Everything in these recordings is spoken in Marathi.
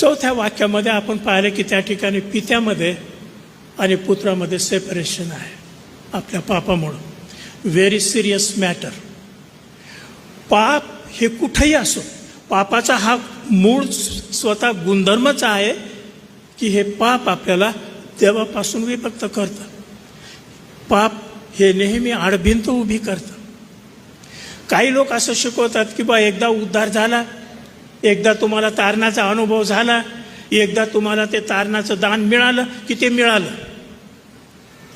चौथ्या वाक्यामध्ये आपण पाहिलं की त्या ठिकाणी पित्यामध्ये आणि पुत्रामध्ये सेपरेशन आहे आपल्या पापामुळं. Very serious matter. पाप हे कुठेही असो, पापाचा हा मूळ स्वतः गुणधर्मच आहे की हे पाप आपल्याला देवापासून विभक्त करतं. पाप हे नेहमी आडभिंत उभी करतं. काही लोक असं शिकवतात की बा एकदा उद्धार झाला, एकदा तुम्हाला तारणाचा अनुभव झाला, एकदा तुम्हाला ते तारणाचं दान मिळालं की ते मिळालं,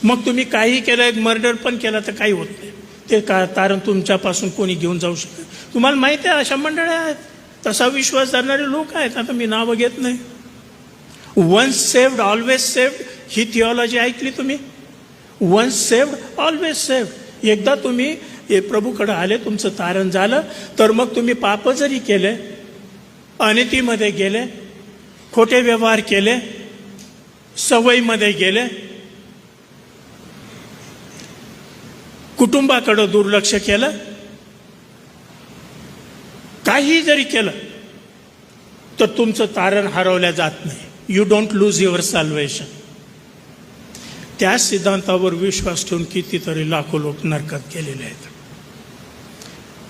मग तुम्ही काही केलं, एक मर्डर पण केलं तर काही होत नाही, ते तारण तुमच्यापासून कोणी घेऊन जाऊ शकत. तुम्हाला माहिती आहे अशा मंडळ्या आहेत, तसा विश्वास धरणारे लोक आहेत. आता मी नावं घेत नाही. वन्स सेव्ड ऑलवेज सेव्ड ही थिओलॉजी ऐकली तुम्ही? Once saved always saved. एकदा तुम्ही प्रभूकडे आले, तुमचं तारण झालं, तर मग तुम्ही पाप जरी केले, अनितीमध्ये गेले, खोटे व्यवहार केले, सवयीमध्ये गेले, कुटुंबाकडे दुर्लक्ष केलं, काही जरी केलं तर तुमचं तारण हरवल्या जात नाही. You don't lose your salvation. त्या सिद्धांतावर विश्वास ठेवून कितीतरी लाखो लोक नरकात गेलेले आहेत.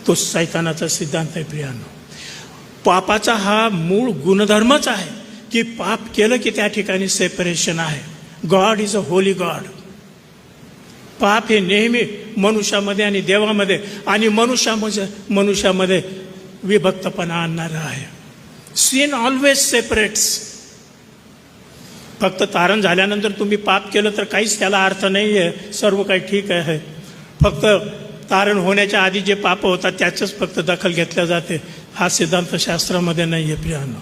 तो सैतानाचा सिद्धांत आहे प्रियांनो. पापाचा हा मूळ गुणधर्मच आहे की पाप केलं की त्या ठिकाणी सेपरेशन आहे. God is a Holy God. पाप हे नेहमी मनुष्यामध्ये आणि देवामध्ये आणि मनुष्यामध्ये विभक्तपणा आणणारा आहे. Sin always separates. फक्त तारण झाल्यानंतर तुम्ही पाप केलं तर काहीच त्याला अर्थ नाही आहे, सर्व काही ठीक आहे. फक्त तारण होण्याच्या आधी जे पाप होतात त्याचंच फक्त दखल घेतल्या जाते, हा सिद्धांत शास्त्रामध्ये नाही आहे प्रियांनो.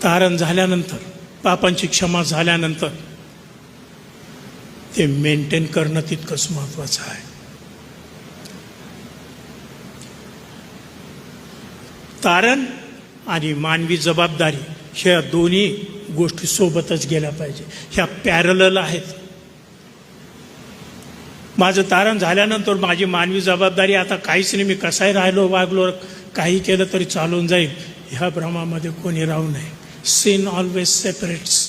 तारण झाल्यानंतर, पापांची क्षमा झाल्यानंतर ते मेंटेन करणं तितकंच महत्वाचं आहे. तारण आणि मानवी जबाबदारी ह्या दोन्ही गोष्टी सोबतच गेल्या पाहिजे. ह्या पॅरलल आहेत. माझं तारण झाल्यानंतर माझी मानवी जबाबदारी आता काहीच नाही, मी कसाही राहिलो वागलो काही केलं तरी चालून जाईल, ह्या भ्रमामध्ये कोणी राहू नये. Sin always separates.